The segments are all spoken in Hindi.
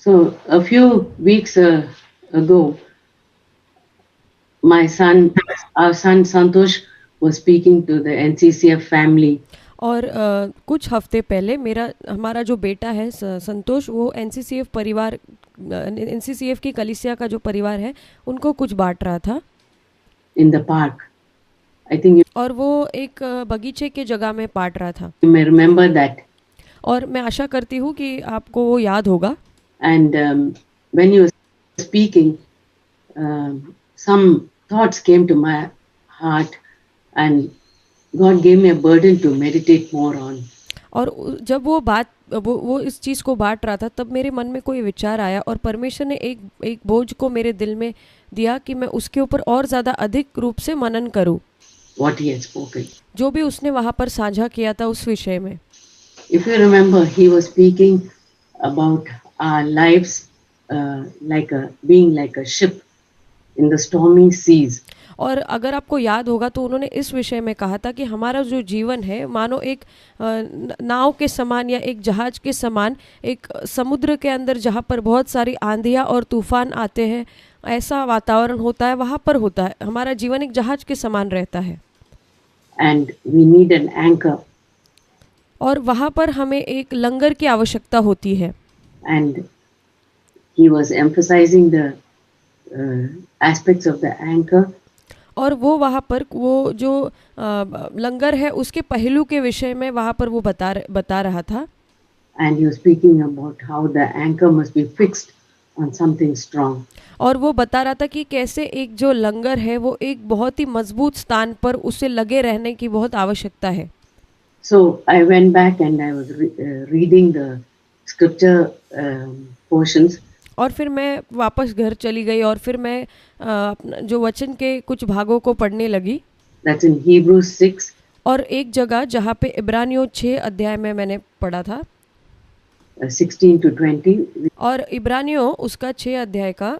So a few weeks ago, my son, our son Santosh, was speaking to the NCCF family. और कुछ हफ्ते पहले मेरा हमारा जो बेटा है संतोष, वो एनसीसीएफ परिवार, एनसीसीएफ की कलिसिया का जो परिवार है उनको कुछ बांट रहा था। In the park. I think और वो एक बगीचे के जगह में बांट रहा था। you may remember that. और मैं आशा करती हूँ कि आपको वो याद होगा। And when you were speaking, some thoughts came to my heart, and God gave me a burden to meditate more on. और जब वो इस चीज़ को बांट रहा था, तब मेरे मन में कोई विचार आया और परमेश्वर ने एक एक बोझ को मेरे दिल में दिया कि मैं उसके ऊपर और ज़्यादा अधिक रूप से मनन करूं, What he had spoken. जो भी उसने वहाँ पर साझा किया था उस विषय में। If you remember, he was speaking about our lives being like a ship in the stormy seas. और अगर आपको याद होगा तो उन्होंने इस विषय में कहा था कि हमारा जो जीवन है मानो एक नाव के समान या एक जहाज के समान, एक समुद्र के अंदर जहाँ पर बहुत सारी आंधियाँ और तूफान आते हैं, ऐसा वातावरण होता है, वहाँ पर होता है। हमारा जीवन एक जहाज के समान रहता है And we need an anchor. और वहाँ पर हमें एक लंगर की आवश्यकता होती है। And he was emphasizing the aspects of the anchor. और वो वहाँ पर वो जो लंगर है उसके पहलू के विषय में वहाँ पर वो बता रहा था। And he was speaking about how the anchor must be fixed on something strong. और वो बता रहा था कि कैसे एक जो लंगर है वो एक बहुत ही मजबूत स्थान पर उसे लगे रहने की बहुत आवश्यकता है। So I went back and I was reading the scripture portions. और फिर मैं वापस घर चली गई और फिर मैं अपना जो वचन के कुछ भागों को पढ़ने लगी। That's in Hebrews 6. और एक जगह जहाँ पे इब्रानियों 6 अध्याय में मैंने पढ़ा था 16 to 20. और इब्रानियों उसका 6 अध्याय का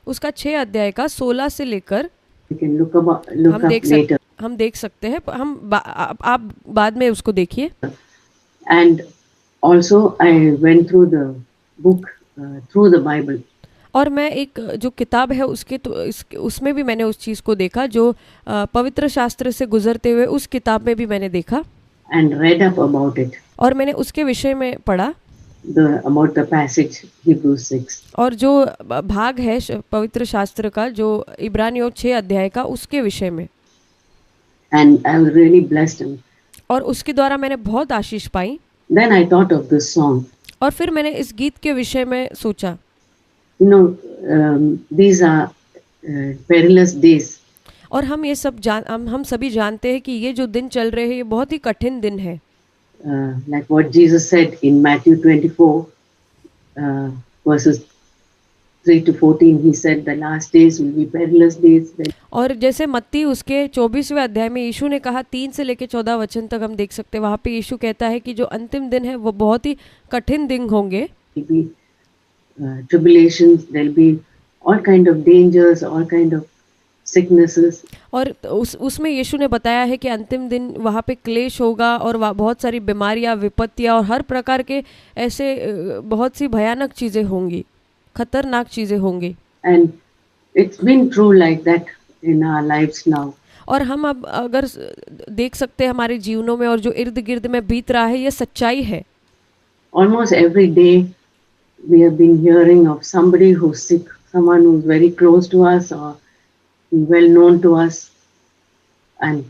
उसका 6 अध्याय का 16 से लेकर You can look up later. हम देख सकते हैं। आप बाद में उसको देखिए। And also I went through the book through the Bible. और मैं एक जो किताब है उसमें भी मैंने उस चीज़ को देखा जो पवित्र शास्त्र से गुजरते हुए उस किताब में भी मैंने देखा And read up about it. और मैंने उसके विषय में पढ़ा About the passage Hebrews 6. और जो भाग है पवित्र शास्त्र का जो इब्रानियों 6 अध्याय का उसके विषय में। And I was really blessed. और उसके द्वारा मैंने बहुत आशीष पाई। Then I thought of this song. और फिर मैंने इस गीत के विषय में सोचा। You know, these are perilous days. और हम ये सब हम सभी जानते हैं कि ये जो दिन चल रहे हैं ये बहुत ही कठिन दिन है। Like what Jesus said in Matthew 24, verses 3 to 14, he said the last days will be perilous days. और जैसे मत्ती उसके 24वें अध्याय में यीशु ने कहा 3 से लेकर 14 वचन तक हम देख सकते हैं, वहाँ पे यीशु कहता है कि जो अंतिम दिन है वो बहुत ही कठिन दिन होंगे। Tribulations, there'll be all kind of dangers, all kind of sicknesses. और उसमें यीशु ने बताया है कि अंतिम दिन वहाँ पे क्लेश होगा और बहुत सारी बीमारियाँ, विपत्तियाँ और हर प्रकार के ऐसे बहुत सी भयानक चीज़ें होंगी, खतरनाक चीज़ें होंगी। And it's been true like that in our lives now. और हम अब अगर देख सकते हैं हमारे जीवनों में और जो इर्द गिर्द में बीत रहा है ये सच्चाई है। Almost every day we have been hearing of somebody who's sick, someone who's very close to us or well known to us. And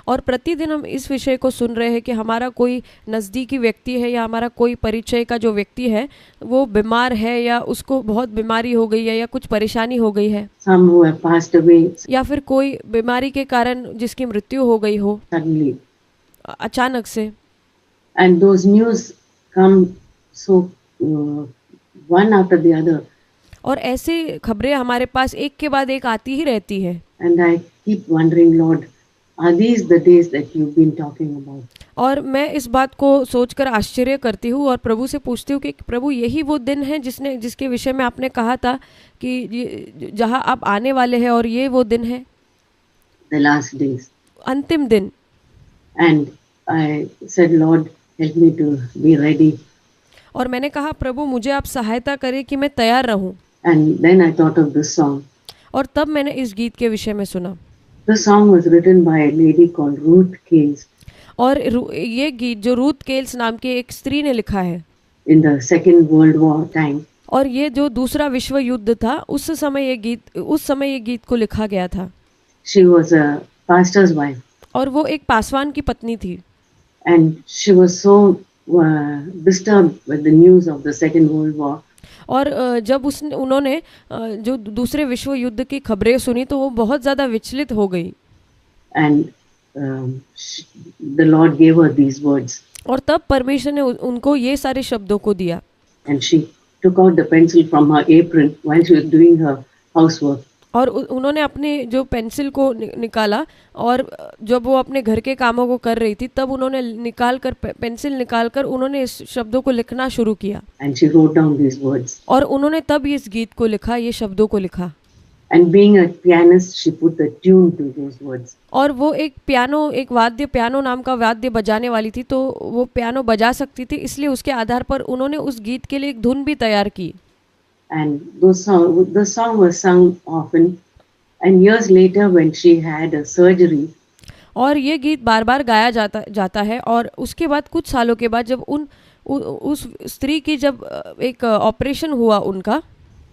और प्रतिदिन हम इस विषय को सुन रहे हैं कि हमारा कोई नज़दीकी व्यक्ति है या हमारा कोई परिचय का जो व्यक्ति है वो बीमार है या उसको बहुत बीमारी हो गई है या कुछ परेशानी हो गई है, some who have passed away या फिर कोई बीमारी के कारण जिसकी मृत्यु हो गई हो suddenly. अचानक से। And those news come so one after the other. और ऐसी खबरें हमारे पास एक के बाद एक आती ही रहती है। And I keep wondering, Lord, are these the days that you've been talking about? और मैं इस बात को सोचकर आश्चर्य करती हूँ और प्रभु से पूछती हूँ कि प्रभु यही वो दिन है जिसके विषय में आपने कहा था कि जहाँ आप आने वाले हैं और ये वो दिन है, The last days. अंतिम दिन। And I said, Lord, help me to be ready. और मैंने कहा प्रभु मुझे आप सहायता करें कि मैं तैयार रहूं। And then I thought of this song. और तब मैंने इस गीत के विषय में सुना। This song was written by a lady called Ruth Case और ये गीत जो रूथ केल्स नाम की एक स्त्री ने लिखा है in the Second World War time. और ये जो दूसरा विश्व युद्ध था उस समय ये गीत को लिखा गया था। She was a pastor's wife. और वो एक पासवान की पत्नी थी। And she was so disturbed with the news of the Second World War. और जब उन्होंने जो दूसरे विश्व युद्ध की खबरें सुनी तो वो बहुत ज़्यादा विचलित हो गई। And the Lord gave her these words. और तब परमेश्वर ने उनको ये सारे शब्दों को दिया। And she took out the pencil from her apron while she was doing her housework. और उन्होंने अपने जो पेंसिल को निकाला और जब वो अपने घर के कामों को कर रही थी तब उन्होंने पेंसिल निकालकर उन्होंने इस शब्दों को लिखना शुरू किया। And she wrote down these words. और उन्होंने तब इस गीत को लिखा, ये शब्दों को लिखा। And being a pianist, she put the tune to those words. और वो एक पियानो नाम का वाद्य बजाने वाली थी तो वो पियानो बजा सकती थी, इसलिए उसके आधार पर उन्होंने उस गीत के लिए एक धुन भी तैयार की। And the song was sung often. And years later, when she had a surgery, और ये गीत बार बार गाया जाता है। और उसके बाद कुछ सालों के बाद जब उस स्त्री की जब एक ऑपरेशन हुआ उनका,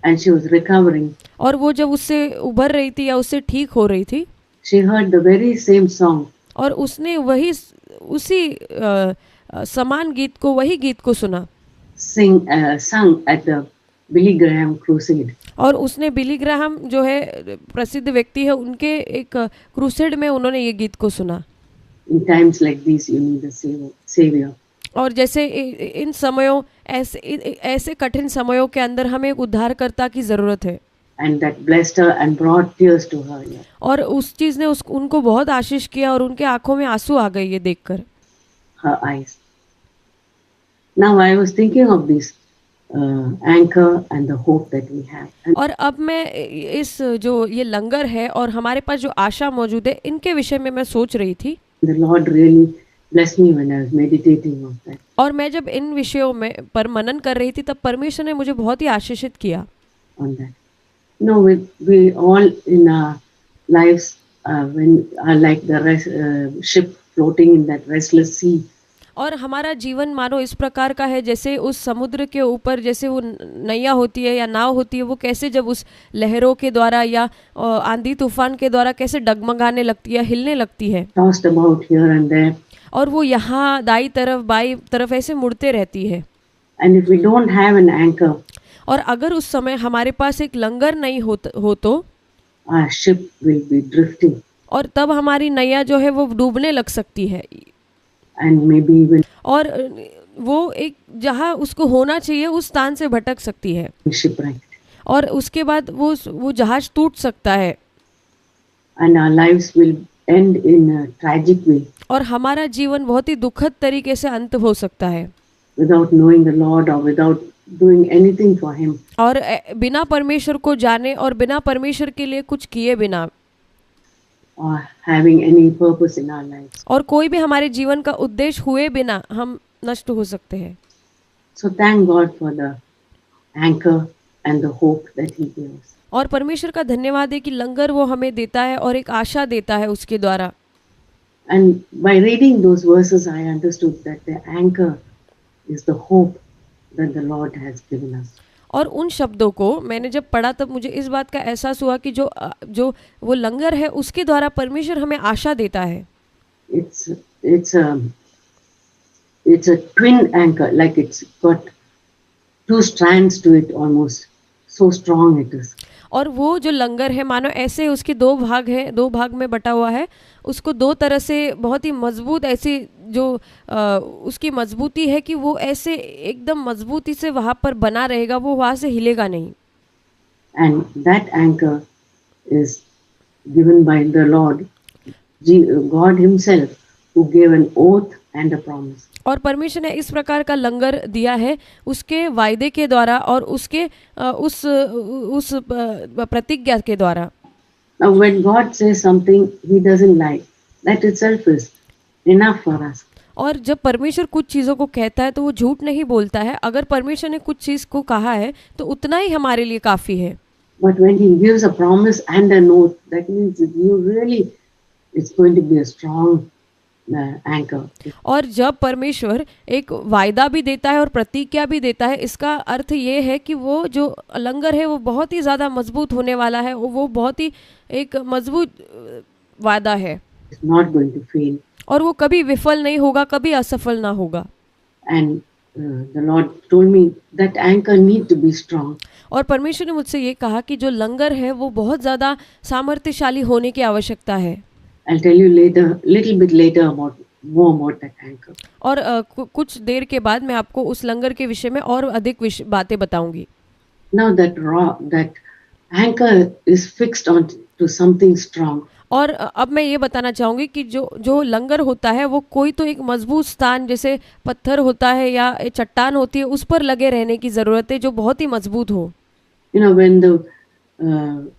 and she was recovering, और वो जब उससे उभर रही थी या उससे ठीक हो रही थी, she heard the very same song. और उसने उसी समान गीत को, वही गीत को सुना, sung at the Billy Graham crusade. और उसने बिली ग्राहम जो है प्रसिद्ध व्यक्ति है, उनके एक क्रूसेड में उन्होंने ये गीत को सुना। In times like these, you need a savior. और जैसे इन समयों ऐसे कठिन समयों के अंदर हमें एक उद्धारकर्ता की जरूरत है। And that blessed her and brought tears to her. और उस चीज ने उनको बहुत आशीष किया और उनके आंखों में आंसू आ गए ये देखकर। Her eyes. Now I was thinking of this anchor and the hope that we have. और अब मैं इस जो ये लंगर है और हमारे पास जो आशा मौजूद है, इनके विषय में मैं सोच रही थी। The Lord really blessed me when I was meditating on that. और मैं जब इन विषयों में पर मनन कर रही थी तब परमेश्वर ने मुझे बहुत ही आशीषित किया। On that. No, we all in our lives when are like the ship floating in that restless sea. और हमारा जीवन मानो इस प्रकार का है जैसे उस समुद्र के ऊपर जैसे वो नैया होती है या नाव होती है, वो कैसे जब उस लहरों के द्वारा या आंधी तूफान के द्वारा कैसे डगमगाने लगती है, हिलने लगती है। Tossed about here and there. और वो यहाँ दाई तरफ बाई तरफ ऐसे मुड़ते रहती है। And if we don't have an anchor, और अगर उस समय हमारे पास एक लंगर नहीं हो तो our ship will be drifting. और तब हमारी नैया जो है वो डूबने लग सकती है। And maybe even और वो एक जहाँ उसको होना चाहिए उस स्थान से भटक सकती है। shipwrecked. और उसके बाद वो जहाज टूट सकता है। And our lives will end in a tragic way. और हमारा जीवन बहुत ही दुखद तरीके से अंत हो सकता है। Without knowing the Lord or without doing anything for Him. और बिना परमेश्वर को जाने और बिना परमेश्वर के लिए कुछ किए बिना। Or having any purpose in our lives. और कोई भी हमारे जीवन का उद्देश्य हुए बिना हम नष्ट हो सकते हैं। So thank God for the anchor and the hope that He gives. और परमेश्वर का धन्यवाद है कि लंगर वो हमें देता है और एक आशा देता है उसके द्वारा। And by reading those verses, I understood that the anchor is the hope that the Lord has given us. और उन शब्दों को मैंने जब पढ़ा तब मुझे इस बात का एहसास हुआ कि जो वो लंगर है उसके द्वारा परमेश्वर हमें आशा देता है। It's a twin anchor, like it's got two strands to it almost. So strong it is. और वो जो लंगर है मानो ऐसे उसके दो भाग में बटा हुआ है, उसको दो तरह से बहुत ही मजबूत ऐसी जो उसकी मजबूती है कि वो ऐसे एकदम मजबूती से वहाँ पर बना रहेगा, वो वहाँ से हिलेगा नहीं। And that anchor is given by the Lord, God Himself, who gave an oath and a promise. और परमेश्वर ने इस प्रकार का लंगर दिया है उसके वायदे के द्वारा और उसके उस प्रतिज्ञा के द्वारा। Now when God says something He doesn't like, that itself is enough for us. और जब परमेश्वर कुछ चीज़ों को कहता है तो वो झूठ नहीं बोलता है। अगर परमेश्वर ने कुछ चीज़ को कहा है तो उतना ही हमारे लिए काफ़ी है। But when he gives a promise and a note, that means that you really, it's going to be a strong anchor. और जब परमेश्वर एक वायदा भी देता है और प्रतिज्ञा भी देता है, इसका अर्थ ये है कि वो जो लंगर है वो बहुत ही ज़्यादा मजबूत होने वाला है, वो बहुत ही एक मजबूत वायदा है It's not going to fail. और वो कभी विफल नहीं होगा, कभी असफल ना होगा। And the Lord told me that anchor need to be strong. और परमेश्वर ने मुझसे ये कहा कि जो लंगर है वो बहुत ज़्यादा सामर्थ्यशाली होने की आवश्यकता है। I'll tell you later, little bit later more about that anchor. और कुछ देर के बाद मैं आपको उस लंगर के विषय में और अधिक बातें बताऊंगी। Now that anchor is fixed on to something strong. और अब मैं ये बताना चाहूँगी कि जो लंगर होता है वो कोई तो एक मजबूत स्थान जैसे पत्थर होता है या चट्टान होती है, उस पर लगे रहने की ज़रूरत है जो बहुत ही मजबूत हो। You know, when the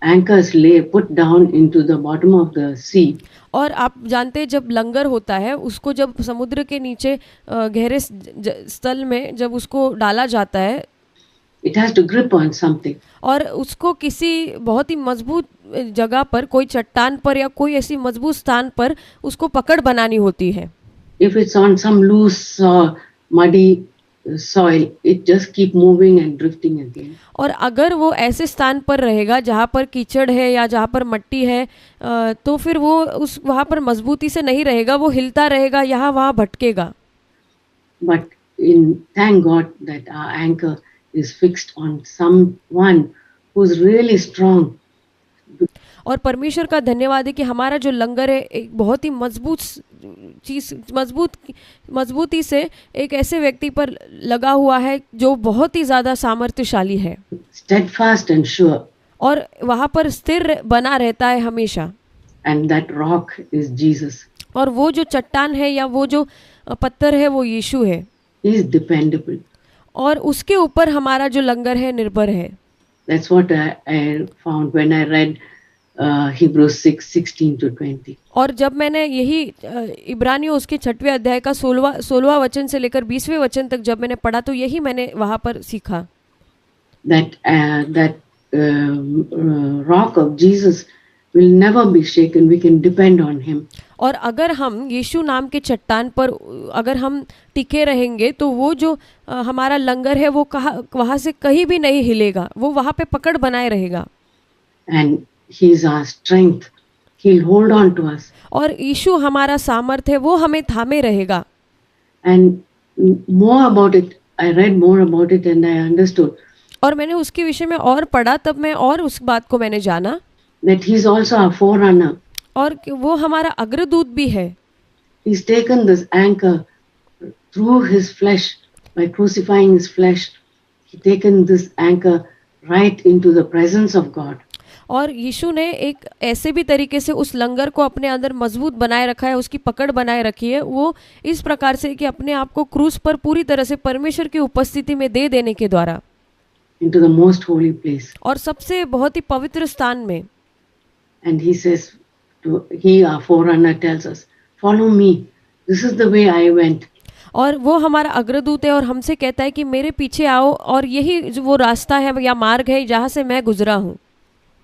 anchors put down into the bottom of the sea. और आप जानते हैं जब लंगर होता है उसको जब समुद्र के नीचे गहरे स्थल में जब उसको डाला जाता है, It has to grip on something. और उसको किसी बहुत ही मजबूत जगह पर, कोई चट्टान पर या कोई ऐसी मजबूत स्थान पर उसको पकड़ बनानी होती है। If it's on some loose muddy soil, it just keep moving and drifting again. और अगर वो ऐसे स्थान पर रहेगा जहाँ पर कीचड़ है या जहाँ पर मिट्टी है, तो फिर वो उस वहाँ पर मजबूती से नहीं रहेगा, वो हिलता रहेगा, यहाँ वहाँ भटकेगा। But thank God that our anchor is fixed on someone who's really strong. और परमेश्वर का धन्यवाद है कि हमारा जो लंगर है एक बहुत ही मजबूत चीज़, मजबूती से एक ऐसे व्यक्ति पर लगा हुआ है जो बहुत ही ज़्यादा सामर्थ्यशाली है, Steadfast and sure. और वहाँ पर स्थिर बना रहता है हमेशा। And that rock is Jesus. और वो जो चट्टान है या वो जो पत्थर है वो यीशु है। He is dependable. और उसके ऊपर हमारा जो लंगर है निर्भर है। That's what I found when I read Hebrews 6:16-20. और जब मैंने यही इब्रानियों उसके 6वें अध्याय का 16वां वचन से लेकर 20वें वचन तक जब मैंने पढ़ा तो यही मैंने वहाँ पर सीखा। That rock of Jesus will never be shaken. We can depend on him. और अगर हम यीशु नाम के चट्टान पर अगर हम टिके रहेंगे तो वो जो हमारा लंगर है वो वहाँ से कहीं भी नहीं हिलेगा, वो वहाँ पे पकड़ बनाए रहेगा। And he is our strength. He'll hold on to us. और यीशु हमारा सामर्थ्य है, वो हमें थामे रहेगा। And more about it, I read more about it and I understood. और मैंने उसके विषय में और पढ़ा, तब मैं और उस बात को मैंने जाना That he is also our forerunner. और वो हमारा अग्रदूत भी है। He's taken this anchor through his flesh by crucifying his flesh. He taken this anchor right into the presence of God. और यीशु ने एक ऐसे भी तरीके से उस लंगर को अपने अंदर मजबूत बनाए रखा है, उसकी पकड़ बनाए रखी है, वो इस प्रकार से कि अपने आप को क्रूस पर पूरी तरह से परमेश्वर की उपस्थिति में दे देने के द्वारा into the most holy place. और सबसे बहुत ही पवित्र स्थान में। And he says, he our forerunner tells us, follow me. This is the way I went. और वो हमारा अग्रदूत है और हमसे कहता है कि मेरे पीछे आओ, और यही जो वो रास्ता है या मार्ग है जहाँ से मैं गुजरा हूँ।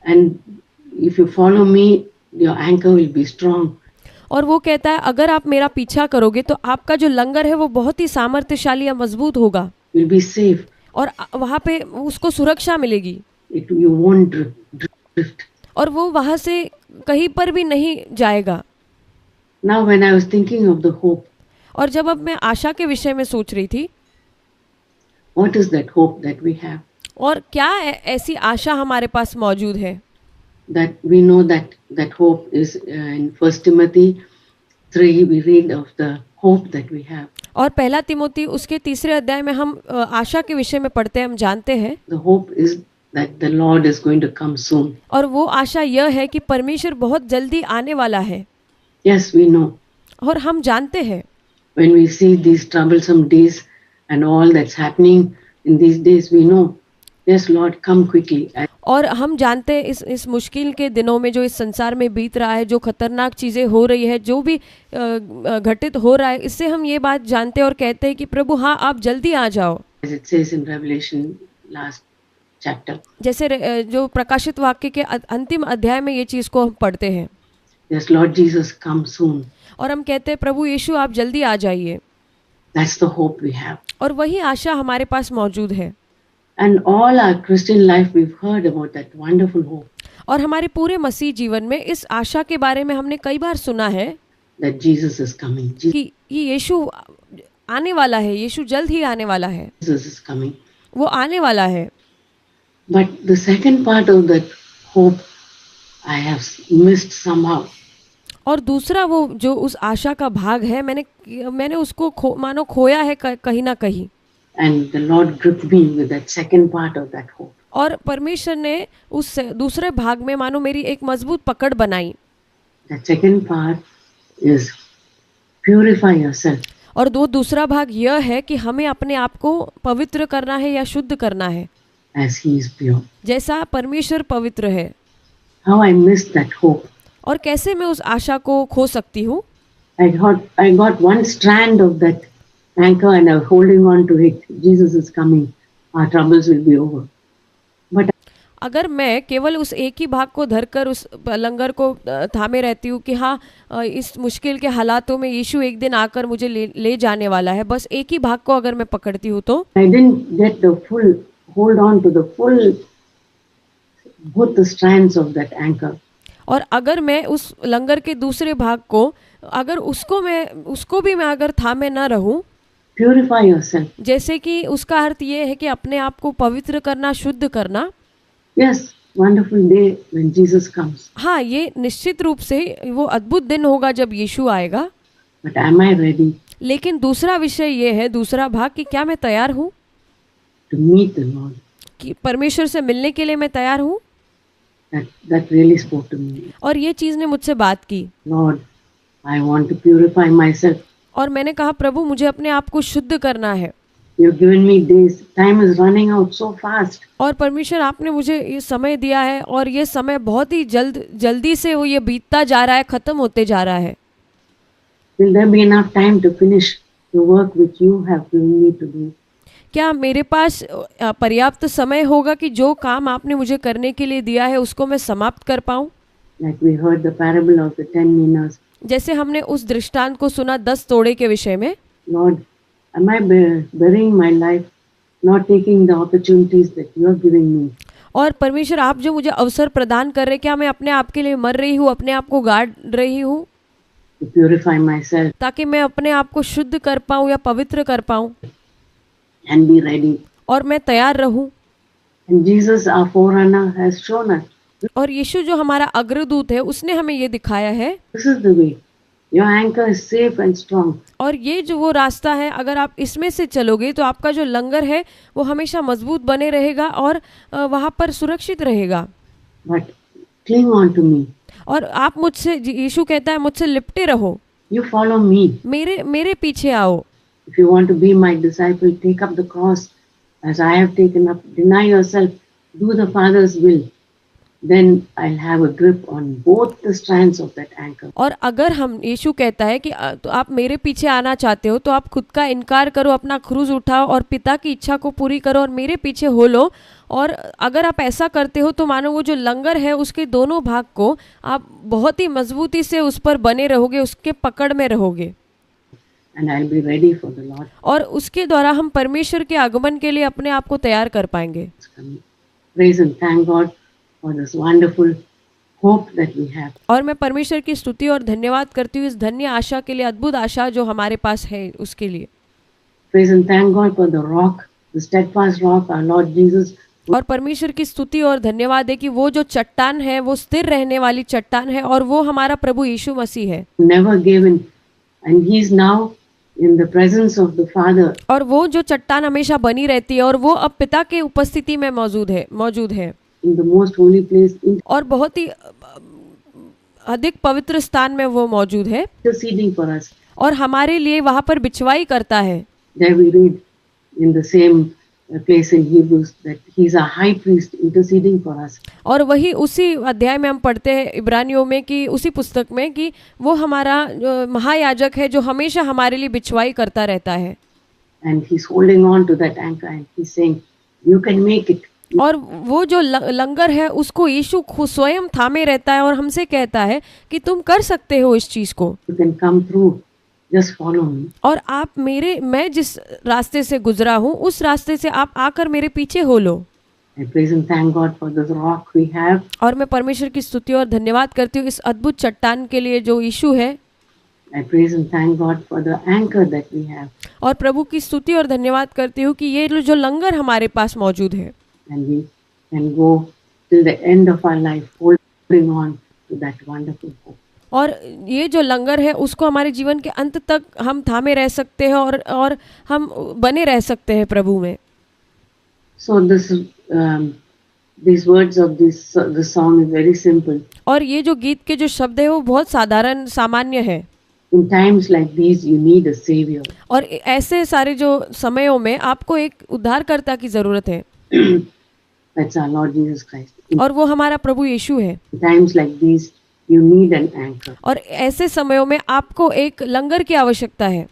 And if you follow me, your anchor will be strong. और वो कहता है अगर आप मेरा पीछा करोगे तो आपका जो लंगर है वो बहुत ही सामर्थ्यशाली या मजबूत होगा। You'll be safe. और वहाँ पे उसको सुरक्षा मिलेगी। You won't drift. और वो वहाँ से कहीं पर भी नहीं जाएगा। Now when I was thinking of the hope. और जब अब मैं आशा के विषय में सोच रही थी, What is that hope that we have? और क्या ऐसी आशा हमारे पास मौजूद है? That we know that hope is in 1 Timothy 3 we read of the hope that we have. और पहला तिमोथी उसके 3 अध्याय में हम आशा के विषय में पढ़ते हैं, हम जानते हैं। The hope is that the Lord is going to come soon. और वो आशा यह है कि परमेश्वर बहुत जल्दी आने वाला है। Yes, we know. और हम जानते हैं। When we see these troublesome days and all that's happening in these days, we know, yes, Lord, come quickly. और हम जानते हैं इस मुश्किल के दिनों में जो इस संसार में बीत रहा है, जो खतरनाक चीज़ें हो रही है, जो भी घटित हो रहा है, इससे हम ये बात जानते हैं और कहते हैं कि प्रभु हाँ, आप जल्दी आ जाओ। As it says in Revelation last chapter, जैसे जो प्रकाशित वाक्य के अंतिम अध्याय में ये चीज़ को हम पढ़ते हैं, yes, Lord Jesus, come soon. और हम कहते हैं प्रभु यीशु आप जल्दी आ जाइए। That's the hope we have. और वही आशा हमारे पास मौजूद है। And all our Christian life, we've heard about that wonderful hope और हमारे पूरे मसीह जीवन में इस आशा के बारे में हमने कई बार सुना है that Jesus is coming. कि ये यीशु आने वाला है, यीशु जल्द ही आने वाला है, Jesus is coming. वो आने वाला है। But the second part of that hope, I have missed somehow. और दूसरा वो जो उस आशा का भाग है, मैंने उसको मानो खोया है कहीं ना कहीं। And the Lord gripped me with that second part of that hope. और परमेश्वर ने उस दूसरे भाग में मानो मेरी एक मजबूत पकड़ बनाई। That second part is purify yourself. और दूसरा भाग यह है कि हमें अपने आप को पवित्र करना है या शुद्ध करना है, As He is pure. जैसा परमेश्वर पवित्र है। How I missed that hope. और कैसे मैं उस आशा को खो सकती हूँ। I got one strand of that anchor and I was holding on to it. Jesus is coming. Our troubles will be over. But अगर मैं केवल उस एक ही भाग को धरकर उस लंगर को थामे रहती हूँ कि हाँ, इस मुश्किल के हालातों में यीशु एक दिन आकर मुझे ले जाने वाला है, बस एक ही भाग को अगर मैं पकड़ती हूँ तो I didn't get the full hold on to the full both the strands of that anchor. और अगर मैं उस लंगर के दूसरे भाग को अगर उसको भी मैं अगर थामे ना रहूं, Purify yourself. जैसे कि उसका अर्थ ये है कि अपने आप को पवित्र करना, शुद्ध करना। Yes, wonderful day when Jesus comes. हाँ, ये निश्चित रूप से वो अद्भुत दिन होगा जब यीशु आएगा। But am I ready लेकिन दूसरा विषय ये है, दूसरा भाग, कि क्या मैं तैयार हूँ to meet the Lord? कि परमेश्वर से मिलने के लिए मैं तैयार हूँ। That really spoke to me. और ये चीज़ ने मुझसे बात की। Lord, I want to purify myself. और मैंने कहा प्रभु मुझे अपने आप को शुद्ध करना है। You've given me days. Time is running out so fast. और परमेश्वर आपने मुझे ये समय दिया है और ये समय बहुत ही जल्दी से वो ये बीतता जा रहा है, खत्म होते जा रहा है। Will there be enough time to finish the work which you have given me to do? क्या मेरे पास पर्याप्त समय होगा कि जो काम आपने मुझे करने के लिए दिया है उसको मैं समाप्त कर पाऊँ? Like we heard the parable of the 10 minas. जैसे हमने उस दृष्टांत को सुना 10 तोड़े के विषय में। Lord, am I burying my life, not taking the opportunities that you are giving me? और परमेश्वर आप जो मुझे अवसर प्रदान कर रहे हैं, क्या मैं अपने आप के लिए मर रही हूँ, अपने आप को गाड़ रही हूँ To purify myself ताकि मैं अपने आप को शुद्ध कर पाऊँ या पवित्र कर पाऊँ and be ready. और मैं तैयार रहूँ। And Jesus, our forerunner, has shown us. और यीशु जो हमारा अग्रदूत है उसने हमें ये दिखाया है। This is the way. Your anchor is safe and strong. और ये जो वो रास्ता है, अगर आप इसमें से चलोगे तो आपका जो लंगर है वो हमेशा मजबूत बने रहेगा और वहाँ पर सुरक्षित रहेगा। But cling on to me. और आप मुझसे, यीशु कहता है, मुझसे लिपटे रहो, You follow me. मेरे पीछे आओ। If you want to be my disciple, take up the cross as I have taken up. Deny yourself. Do the Father's will. Then I'll have a grip on both the strands of that anchor. और अगर हम, यीशु कहता है कि तो आप मेरे पीछे आना चाहते हो तो आप खुद का इनकार करो, अपना क्रूज उठाओ और पिता की इच्छा को पूरी करो और मेरे पीछे हो लो। और अगर आप ऐसा करते हो तो मानो वो जो लंगर है उसके दोनों भाग को आप बहुत ही मजबूती से उस पर बने रहोगे, उसके पकड़ में रहोगे। And I'll be ready for the Lord. और उसके द्वारा हम परमेश्वर के आगमन के लिए अपने आप को तैयार कर पाएंगे। Praise and thank God for this wonderful hope that we have. और मैं परमेश्वर की स्तुति और धन्यवाद करती हूँ इस धन्य आशा के लिए, अद्भुत आशा जो हमारे पास है उसके लिए। Praise and thank God for the rock, the steadfast rock, our Lord Jesus. और परमेश्वर की स्तुति और धन्यवाद है कि वो जो चट्टान है वो स्थिर रहने वाली चट्टान है और वो हमारा प्रभु यीशु मसीह है। Never given, and He is now in the presence of the Father. और वो जो चट्टान हमेशा बनी रहती है और वो अब पिता के उपस्थिति में मौजूद है In the most holy place, और बहुत ही अधिक पवित्र स्थान में वो मौजूद है interceding for us. और हमारे लिए वहाँ पर बिछवाई करता है। There we read in the same place in Hebrews that he's a high priest interceding for us. और वही उसी अध्याय में हम पढ़ते हैं इब्रानियों में कि उसी पुस्तक में कि वो हमारा महायाजक है जो हमेशा हमारे लिए बिचवाई करता रहता है। And he's holding on to that anchor and he's saying, you can make it. और वो जो लंगर है उसको यीशु खुद स्वयं थामे रहता है और हमसे कहता है कि तुम कर सकते हो इस चीज को। You can come through. Just follow me. और आप मैं जिस रास्ते से गुजरा हूँ उस रास्ते से आप आकर मेरे पीछे हो लो। I praise and thank God for this rock we have. और मैं परमेश्वर की स्तुति और धन्यवाद करती हूँ इस अद्भुत चट्टान के लिए जो यीशु है। I praise and thank God for the anchor that we have. और प्रभु की स्तुति और धन्यवाद करती हूँ कि ये जो लंगर हमारे पास मौजूद है। And we can go till the end of our life holding on to that wonderful hope. और ये जो लंगर है उसको हमारे जीवन के अंत तक हम थामे रह सकते हैं और हम बने रह सकते हैं प्रभु में। So these words of this song is very simple. और ये जो गीत के जो शब्द है वो बहुत साधारण सामान्य है। In times like these you need a savior. और ऐसे सारे जो समयों में आपको एक उद्धारकर्ता की जरूरत है। That's our Lord Jesus Christ. और वो हमारा प्रभु यीशु है। In times like these you need an anchor. और ऐसे समयों में आपको एक लंगर की आवश्यकता है।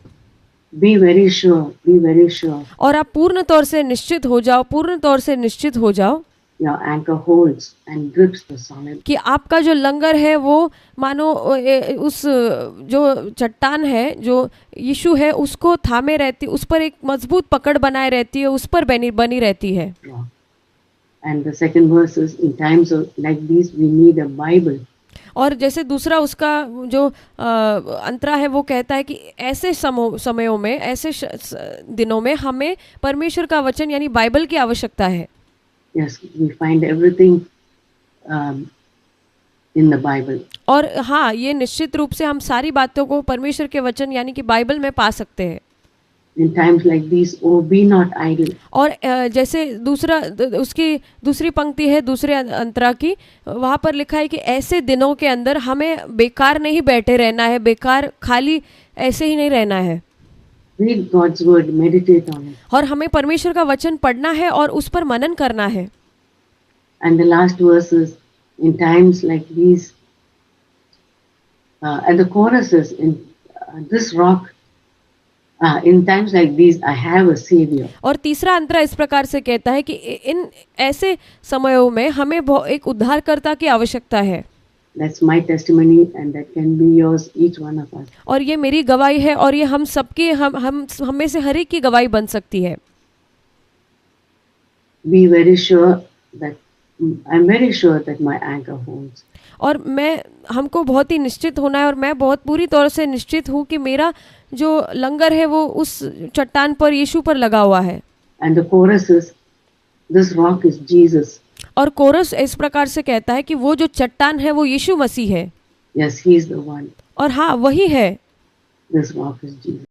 Be very sure. और आप पूर्ण तौर से निश्चित हो जाओ Your anchor holds and grips the solid. कि आपका जो लंगर है वो मानो उस जो चट्टान है जो यीशु है उसको थामे रहती, उस पर एक मजबूत पकड़ बनाए रहती है, उस पर बनी रहती है। And the second verse is, in times like these we need a Bible. और जैसे दूसरा उसका जो अंतरा है वो कहता है कि ऐसे समयों में, ऐसे दिनों में हमें परमेश्वर का वचन यानी बाइबल की आवश्यकता है। Yes, we find everything in the Bible. और हाँ, ये निश्चित रूप से हम सारी बातों को परमेश्वर के वचन यानी कि बाइबल में पा सकते हैं। In times like these, oh, be not idle. और जैसे उसकी दूसरी पंक्ति है दूसरे अंतरा की, वहाँ पर लिखा है कि ऐसे दिनों के अंदर हमें बेकार नहीं बैठे रहना है, बेकार खाली ऐसे ही नहीं रहना है। Read God's word, meditate on it. और हमें परमेश्वर का वचन पढ़ना है और उस पर मनन करना है। And the last verse is, in times like these, and the chorus is, in this rock, in times like these, I have a savior. और तीसरा अंतरा इस प्रकार से कहता है कि इन ऐसे समयों में हमें एक उद्धारकर्ता की आवश्यकता है। That's my testimony and that can be yours, each one of us. और ये मेरी गवाही है और ये हम सबकी हम में से हर एक की गवाही बन सकती है। Be very sure that I'm very sure that my anchor holds. और हमको बहुत ही निश्चित होना है और मैं बहुत पूरी तौर से निश्चित हूँ कि मेरा जो लंगर है वो उस चट्टान पर यीशु पर लगा हुआ है। And the chorus is, this rock is Jesus. और कोरस इस प्रकार से कहता है कि वो जो चट्टान है वो यीशु मसीह है। Yes, he is the one. और हाँ, वही है। This rock is Jesus.